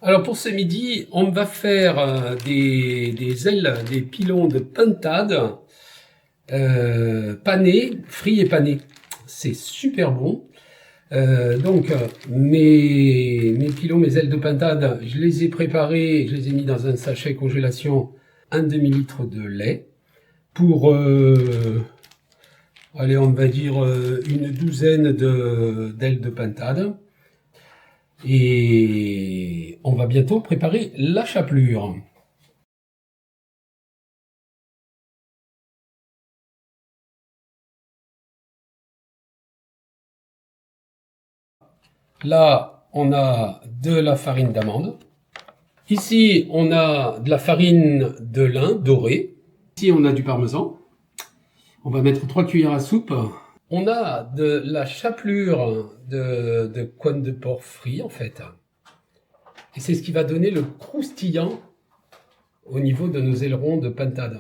Alors pour ce midi, on va faire des ailes, des pilons de pintade panés, frits et panés. C'est super bon. Mes pilons, mes ailes de pintade, je les ai préparés, je les ai mis dans un sachet congélation, un demi-litre de lait pour, allez, on va dire une douzaine d'ailes de pintade. Et on va bientôt préparer la chapelure. Là, on a de la farine d'amande. Ici, on a de la farine de lin dorée. Ici, on a du parmesan. On va mettre 3 cuillères à soupe. On a de la chapelure de coine de porc frit, en fait. Et c'est ce qui va donner le croustillant au niveau de nos ailerons de pintade.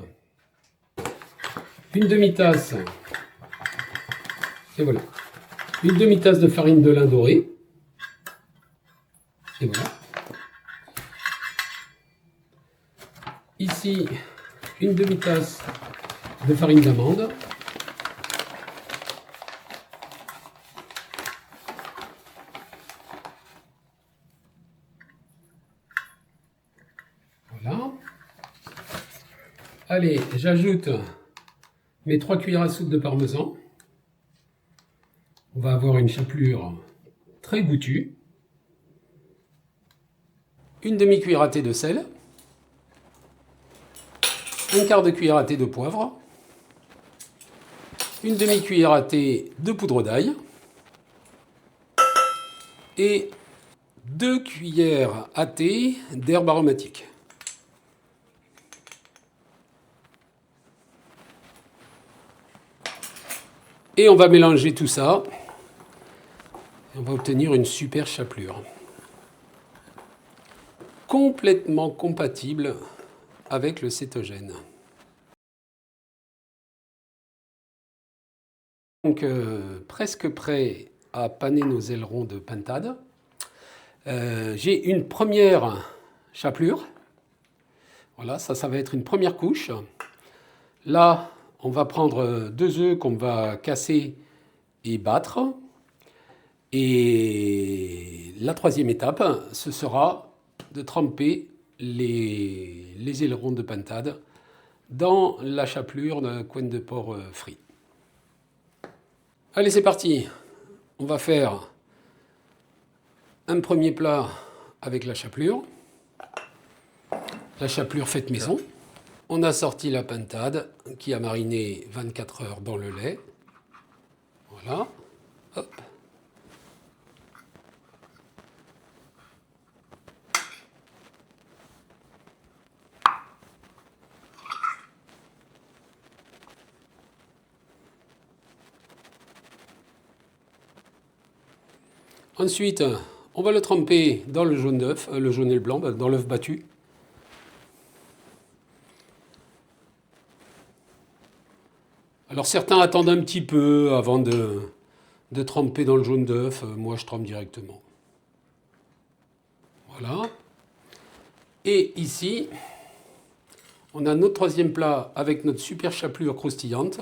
Une demi-tasse. Et voilà. Une demi-tasse de farine de lin dorée. Et voilà. Ici, une demi-tasse de farine d'amande. Voilà. Allez, j'ajoute mes 3 cuillères à soupe de parmesan. On va avoir une chapelure très goûtue. Une demi-cuillère à thé de sel. Un quart de cuillère à thé de poivre. Une demi-cuillère à thé de poudre d'ail. Et 2 cuillères à thé d'herbes aromatiques. Et on va mélanger tout ça. Et on va obtenir une super chapelure. Complètement compatible avec le cétogène. Donc presque prêt à paner nos ailerons de pintade. J'ai une première chapelure. Voilà, ça va être une première couche. Là, on va prendre 2 œufs qu'on va casser et battre. Et la troisième étape, ce sera de tremper les ailerons de pintade dans la chapelure de coine de porc frit. Allez, c'est parti. On va faire un premier plat avec la chapelure. La chapelure faite maison. On a sorti la pintade qui a mariné 24 heures dans le lait. Voilà. Hop. Ensuite, on va le tremper dans le jaune d'œuf, le jaune et le blanc, dans l'œuf battu. Alors certains attendent un petit peu avant de tremper dans le jaune d'œuf. Moi, je trempe directement. Voilà. Et ici, on a notre troisième plat avec notre super chapelure croustillante.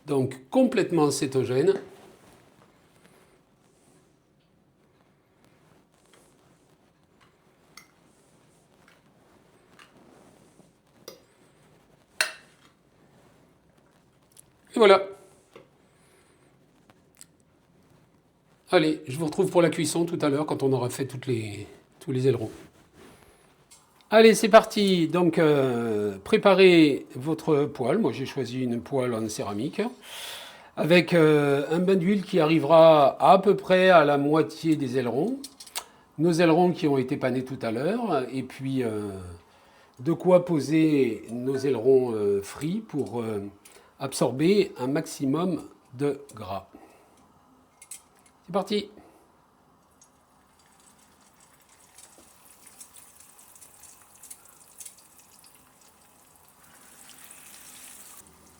Donc complètement cétogène. Et voilà. Allez, je vous retrouve pour la cuisson tout à l'heure quand on aura fait tous les ailerons. Allez, c'est parti. Donc, préparez votre poêle. Moi, j'ai choisi une poêle en céramique avec un bain d'huile qui arrivera à peu près à la moitié des ailerons. Nos ailerons qui ont été panés tout à l'heure. Et puis, de quoi poser nos ailerons frits pour absorber un maximum de gras. C'est parti.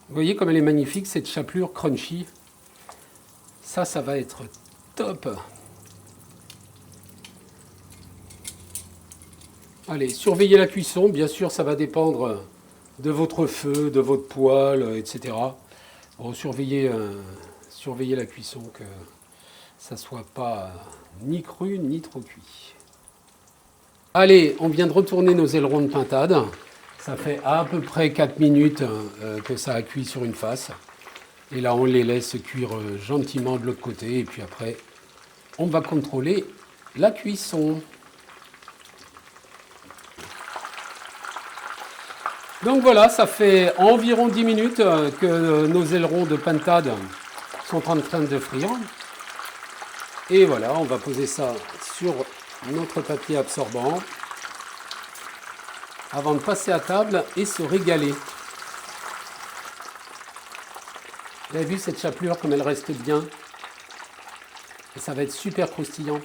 Vous voyez comme elle est magnifique, cette chapelure crunchy. Ça va être top. Allez, surveillez la cuisson. Bien sûr, ça va dépendre de votre feu, de votre poêle, etc. Bon, surveillez la cuisson, que ça soit pas ni cru ni trop cuit. Allez, on vient de retourner nos ailerons de pintade. Ça fait à peu près 4 minutes que ça a cuit sur une face. Et là, on les laisse cuire gentiment de l'autre côté. Et puis après, on va contrôler la cuisson. Donc voilà, ça fait environ 10 minutes que nos ailerons de pintade sont en train de frire. Et voilà, on va poser ça sur notre papier absorbant avant de passer à table et se régaler. Vous avez vu cette chapelure comme elle reste bien? Et ça va être super croustillant.